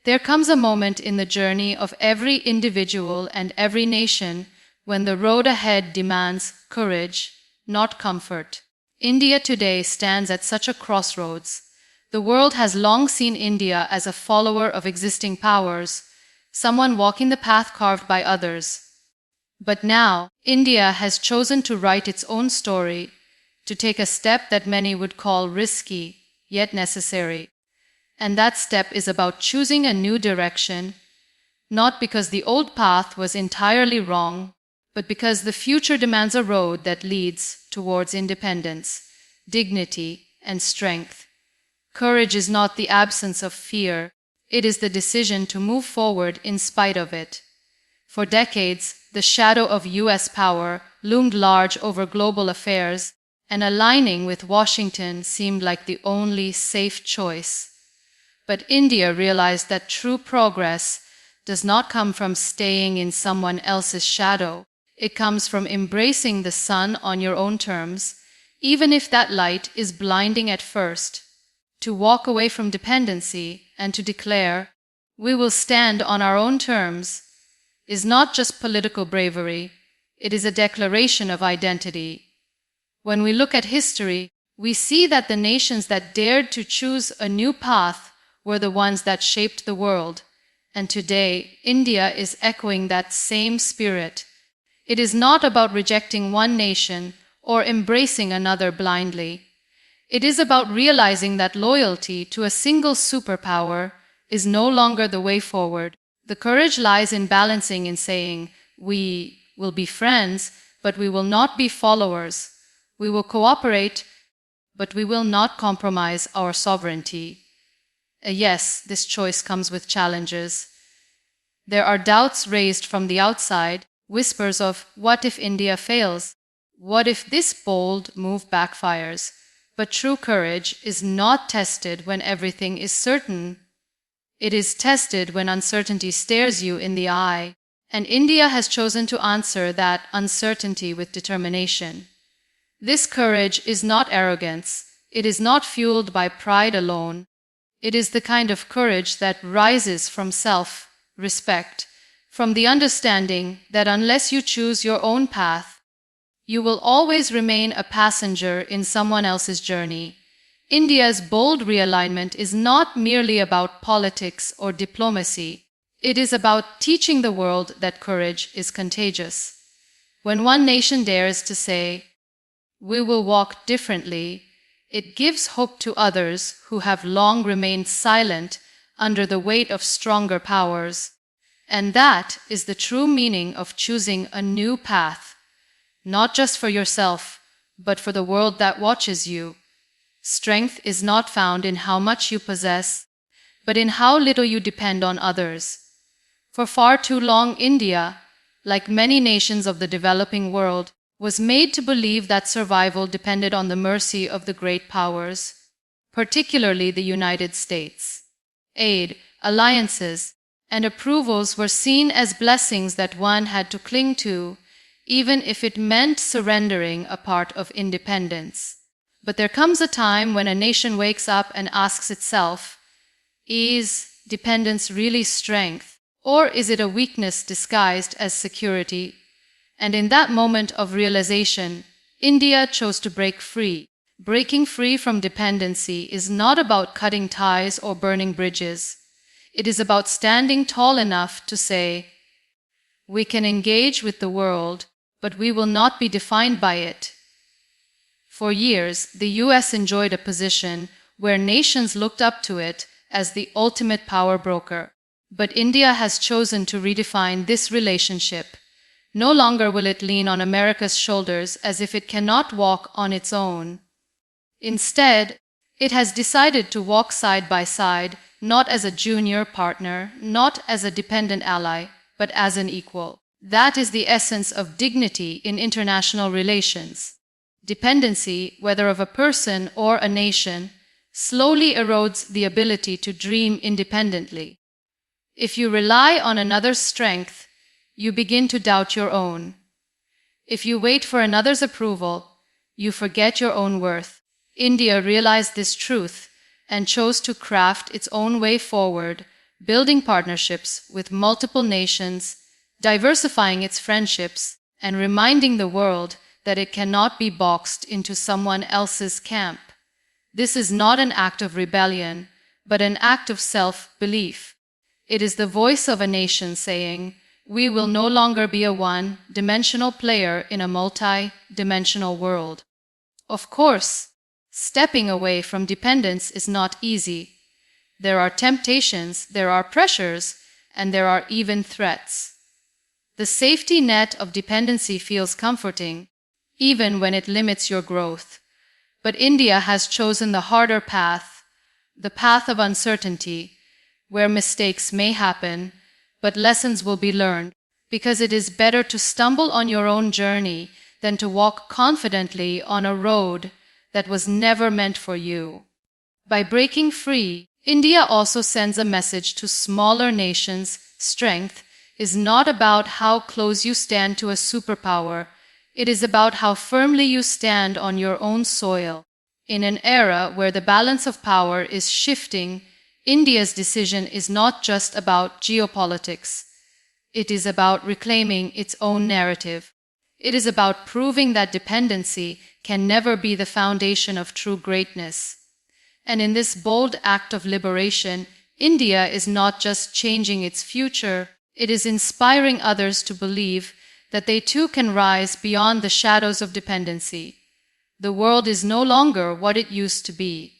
There comes a moment in the journey of every individual and every nation when the road ahead demands courage, not comfort. India today stands at such a crossroads. The world has long seen India as a follower of existing powers, someone walking the path carved by others. But now, India has chosen to write its own story, to take a step that many would call risky, yet necessary. And that step is about choosing a new direction, not because the old path was entirely wrong, but because the future demands a road that leads towards independence, dignity, and strength. Courage is not the absence of fear, it is the decision to move forward in spite of it. For decades, the shadow of U.S. power loomed large over global affairs, and aligning with Washington seemed like the only safe choice. But India realized that true progress does not come from staying in someone else's shadow. It comes from embracing the sun on your own terms, even if that light is blinding at first. To walk away from dependency and to declare, "We will stand on our own terms," is not just political bravery, it is a declaration of identity. When we look at history, we see that the nations that dared to choose a new path were the ones that shaped the world. And today, India is echoing that same spirit. It is not about rejecting one nation or embracing another blindly. It is about realizing that loyalty to a single superpower is no longer the way forward. The courage lies in balancing in saying, "We will be friends, but we will not be followers. We will cooperate, but we will not compromise our sovereignty." Yes, this choice comes with challenges. There are doubts raised from the outside, whispers of, "What if India fails? What if this bold move backfires?" But true courage is not tested when everything is certain. It is tested when uncertainty stares you in the eye, and India has chosen to answer that uncertainty with determination. This courage is not arrogance. It is not fueled by pride alone. It is the kind of courage that rises from self-respect, from the understanding that unless you choose your own path, you will always remain a passenger in someone else's journey. India's bold realignment is not merely about politics or diplomacy. It is about teaching the world that courage is contagious. When one nation dares to say, "We will walk differently," it gives hope to others who have long remained silent under the weight of stronger powers. And that is the true meaning of choosing a new path, not just for yourself, but for the world that watches you. Strength is not found in how much you possess, but in how little you depend on others. For far too long, India, like many nations of the developing world, was made to believe that survival depended on the mercy of the great powers, particularly the United States. Aid, alliances, and approvals were seen as blessings that one had to cling to, even if it meant surrendering a part of independence. But there comes a time when a nation wakes up and asks itself, is dependence really strength, or is it a weakness disguised as security? And in that moment of realization, India chose to break free. Breaking free from dependency is not about cutting ties or burning bridges. It is about standing tall enough to say, "We can engage with the world, but we will not be defined by it." For years, the U.S. enjoyed a position where nations looked up to it as the ultimate power broker. But India has chosen to redefine this relationship. No longer will it lean on America's shoulders as if it cannot walk on its own. Instead, it has decided to walk side by side, not as a junior partner, not as a dependent ally, but as an equal. That is the essence of dignity in international relations. Dependency, whether of a person or a nation, slowly erodes the ability to dream independently. If you rely on another's strength, you begin to doubt your own. If you wait for another's approval, you forget your own worth. India realized this truth and chose to craft its own way forward, building partnerships with multiple nations, diversifying its friendships, and reminding the world that it cannot be boxed into someone else's camp. This is not an act of rebellion, but an act of self-belief. It is the voice of a nation saying, "We will no longer be a one-dimensional player in a multi-dimensional world." Of course, stepping away from dependence is not easy. There are temptations, there are pressures, and there are even threats. The safety net of dependency feels comforting, even when it limits your growth. But India has chosen the harder path, the path of uncertainty, where mistakes may happen, but lessons will be learned, because it is better to stumble on your own journey than to walk confidently on a road that was never meant for you. By breaking free, India also sends a message to smaller nations: strength is not about how close you stand to a superpower. It is about how firmly you stand on your own soil. In an era where the balance of power is shifting, India's decision is not just about geopolitics. It is about reclaiming its own narrative. It is about proving that dependency can never be the foundation of true greatness. And in this bold act of liberation, India is not just changing its future, it is inspiring others to believe that they too can rise beyond the shadows of dependency. The world is no longer what it used to be.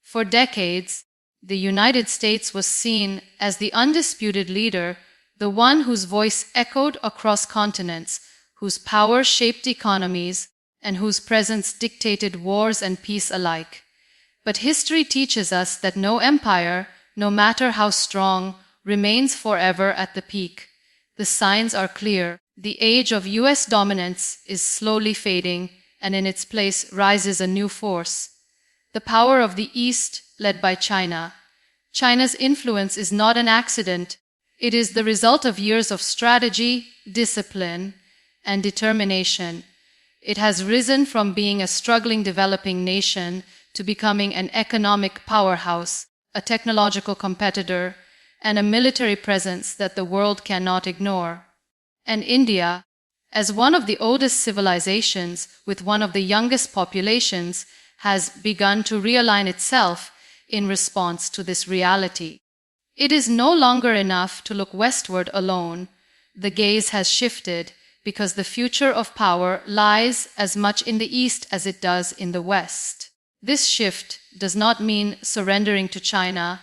For decades, the United States was seen as the undisputed leader, the one whose voice echoed across continents, whose power shaped economies, and whose presence dictated wars and peace alike. But history teaches us that no empire, no matter how strong, remains forever at the peak. The signs are clear. The age of U.S. dominance is slowly fading, and in its place rises a new force: the power of the East, led by China. China's influence is not an accident. It is the result of years of strategy, discipline, and determination. It has risen from being a struggling developing nation to becoming an economic powerhouse, a technological competitor, and a military presence that the world cannot ignore. And India, as one of the oldest civilizations with one of the youngest populations, has begun to realign itself in response to this reality. It is no longer enough to look westward alone. The gaze has shifted because the future of power lies as much in the East as it does in the West. This shift does not mean surrendering to China,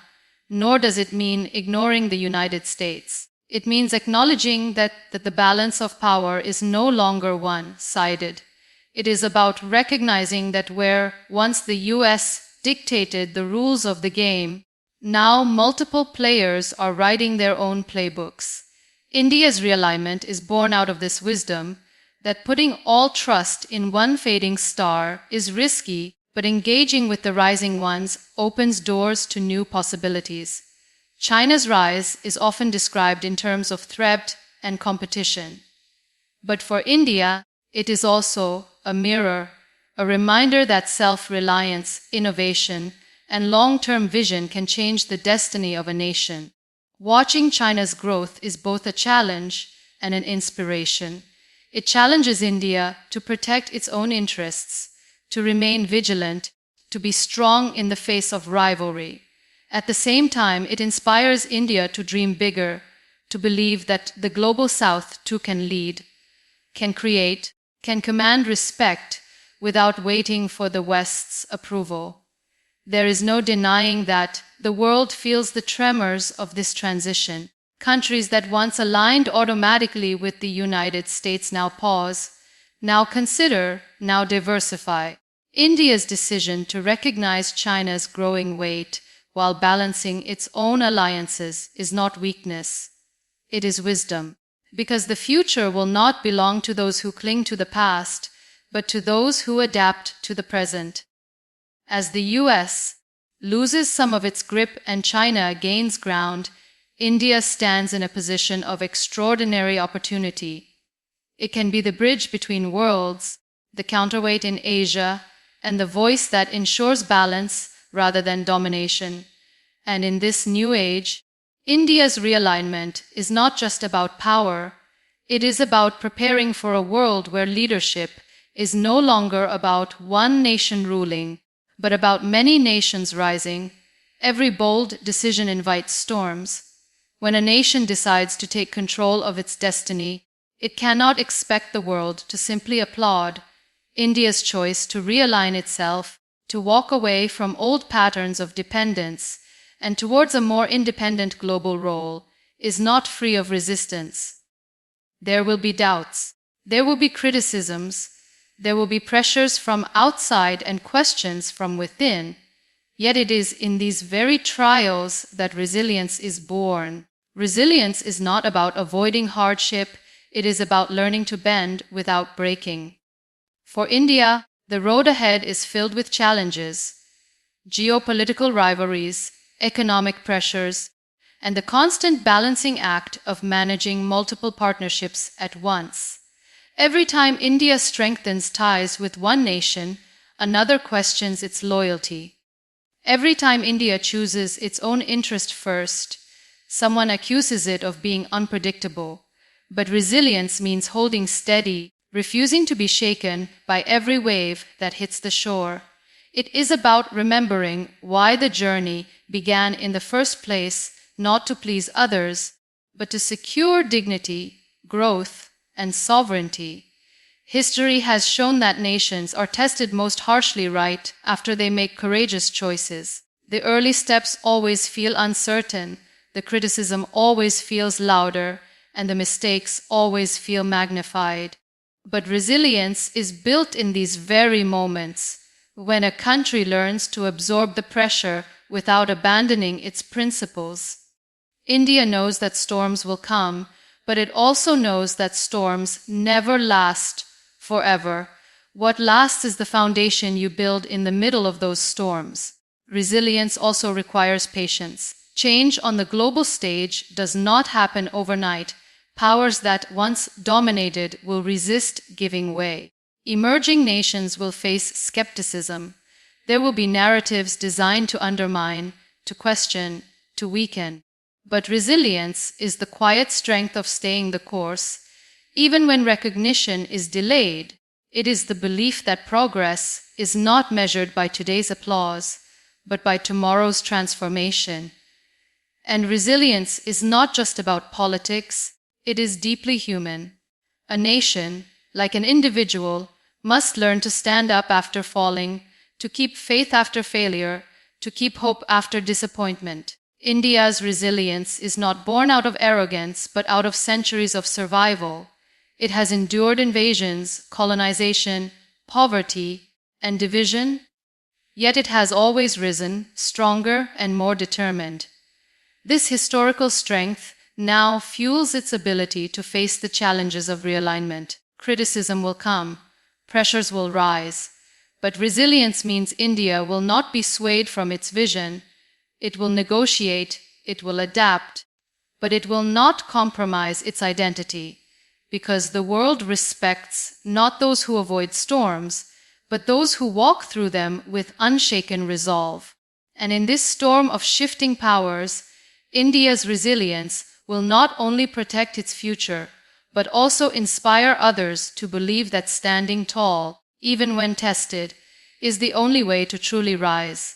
nor does it mean ignoring the United States. It means acknowledging that the balance of power is no longer one-sided. It is about recognizing that where once the U.S. dictated the rules of the game, now multiple players are writing their own playbooks. India's realignment is born out of this wisdom that putting all trust in one fading star is risky, but engaging with the rising ones opens doors to new possibilities. China's rise is often described in terms of threat and competition. But for India, it is also a mirror, a reminder that self-reliance, innovation, and long-term vision can change the destiny of a nation. Watching China's growth is both a challenge and an inspiration. It challenges India to protect its own interests, to remain vigilant, to be strong in the face of rivalry. At the same time, it inspires India to dream bigger, to believe that the global South too can lead, can create, can command respect without waiting for the West's approval. There is no denying that the world feels the tremors of this transition. Countries that once aligned automatically with the United States now pause, now consider, now diversify. India's decision to recognize China's growing weight while balancing its own alliances is not weakness. It is wisdom, because the future will not belong to those who cling to the past, but to those who adapt to the present. As the U.S. loses some of its grip and China gains ground, India stands in a position of extraordinary opportunity. It can be the bridge between worlds, the counterweight in Asia, and the voice that ensures balance rather than domination. And in this new age, India's realignment is not just about power, it is about preparing for a world where leadership is no longer about one nation ruling, but about many nations rising. Every bold decision invites storms. When a nation decides to take control of its destiny, it cannot expect the world to simply applaud. India's choice to realign itself, to walk away from old patterns of dependence and towards a more independent global role, is not free of resistance. There will be doubts, there will be criticisms, there will be pressures from outside and questions from within. Yet it is in these very trials that resilience is born. Resilience is not about avoiding hardship, it is about learning to bend without breaking. For India, the road ahead is filled with challenges: geopolitical rivalries, economic pressures, and the constant balancing act of managing multiple partnerships at once. Every time India strengthens ties with one nation, another questions its loyalty. Every time India chooses its own interest first, someone accuses it of being unpredictable. But resilience means holding steady, refusing to be shaken by every wave that hits the shore. It is about remembering why the journey began in the first place, not to please others, but to secure dignity, growth, and sovereignty. History has shown that nations are tested most harshly right after they make courageous choices. The early steps always feel uncertain, the criticism always feels louder, and the mistakes always feel magnified. But resilience is built in these very moments, when a country learns to absorb the pressure without abandoning its principles. India knows that storms will come, but it also knows that storms never last forever. What lasts is the foundation you build in the middle of those storms. Resilience also requires patience. Change on the global stage does not happen overnight. Powers that once dominated will resist giving way. Emerging nations will face skepticism. There will be narratives designed to undermine, to question, to weaken. But resilience is the quiet strength of staying the course. Even when recognition is delayed, it is the belief that progress is not measured by today's applause, but by tomorrow's transformation. And resilience is not just about politics, it is deeply human. A nation, like an individual, must learn to stand up after falling, to keep faith after failure, to keep hope after disappointment. India's resilience is not born out of arrogance, but out of centuries of survival. It has endured invasions, colonization, poverty, and division, yet it has always risen, stronger and more determined. This historical strength now fuels its ability to face the challenges of realignment. Criticism will come, pressures will rise, but resilience means India will not be swayed from its vision. It will negotiate, it will adapt, but it will not compromise its identity, because the world respects not those who avoid storms, but those who walk through them with unshaken resolve. And in this storm of shifting powers, India's resilience will not only protect its future, but also inspire others to believe that standing tall, even when tested, is the only way to truly rise.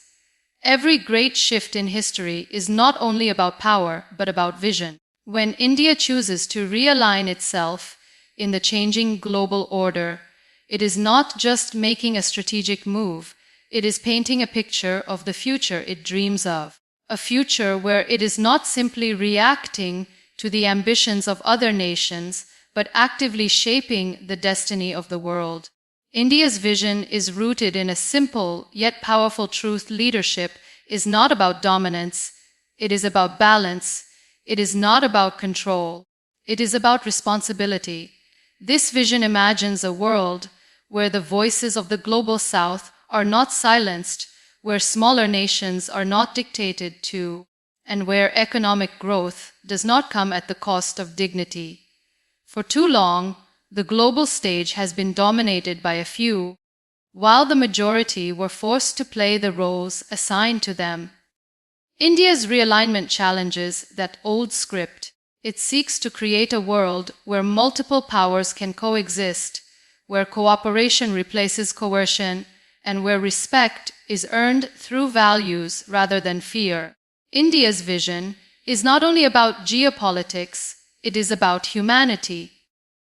Every great shift in history is not only about power, but about vision. When India chooses to realign itself in the changing global order, it is not just making a strategic move, it is painting a picture of the future it dreams of. A future where it is not simply reacting to the ambitions of other nations, but actively shaping the destiny of the world. India's vision is rooted in a simple yet powerful truth: leadership is not about dominance, it is about balance, it is not about control, it is about responsibility. This vision imagines a world where the voices of the global south are not silenced, where smaller nations are not dictated to, and where economic growth does not come at the cost of dignity. For too long, the global stage has been dominated by a few, while the majority were forced to play the roles assigned to them. India's realignment challenges that old script. It seeks to create a world where multiple powers can coexist, where cooperation replaces coercion, and where respect is earned through values rather than fear. India's vision is not only about geopolitics, it is about humanity.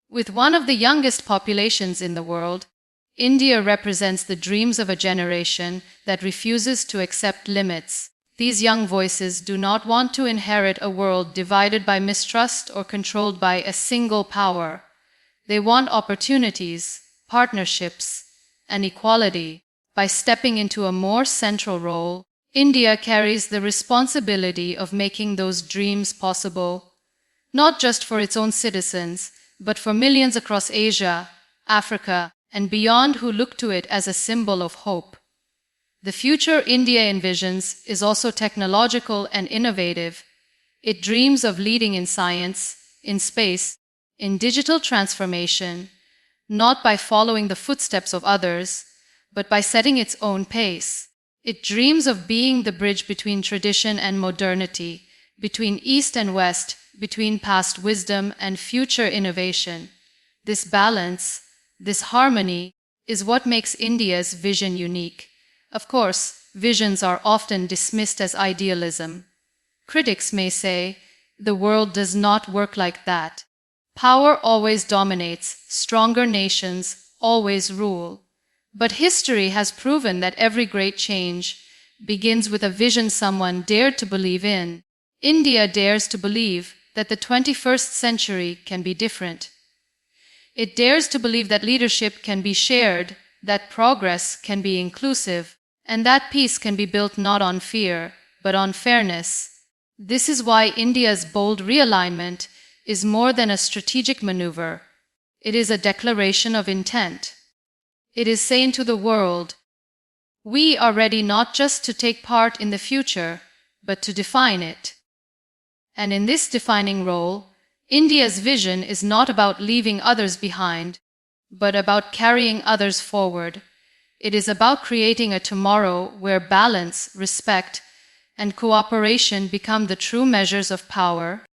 With one of the youngest populations in the world, India represents the dreams of a generation that refuses to accept limits. These young voices do not want to inherit a world divided by mistrust or controlled by a single power. They want opportunities, partnerships, and equality. By stepping into a more central role, India carries the responsibility of making those dreams possible, not just for its own citizens, but for millions across Asia, Africa, and beyond who look to it as a symbol of hope. The future India envisions is also technological and innovative. It dreams of leading in science, in space, in digital transformation, not by following the footsteps of others, but by setting its own pace. It dreams of being the bridge between tradition and modernity, between East and West, between past wisdom and future innovation. This balance, this harmony, is what makes India's vision unique. Of course, visions are often dismissed as idealism. Critics may say, the world does not work like that. Power always dominates, stronger nations always rule. But history has proven that every great change begins with a vision someone dared to believe in. India dares to believe that the 21st century can be different. It dares to believe that leadership can be shared, that progress can be inclusive, and that peace can be built not on fear, but on fairness. This is why India's bold realignment is more than a strategic maneuver. It is a declaration of intent. It is saying to the world, we are ready not just to take part in the future, but to define it. And in this defining role, India's vision is not about leaving others behind, but about carrying others forward. It is about creating a tomorrow where balance, respect, and cooperation become the true measures of power.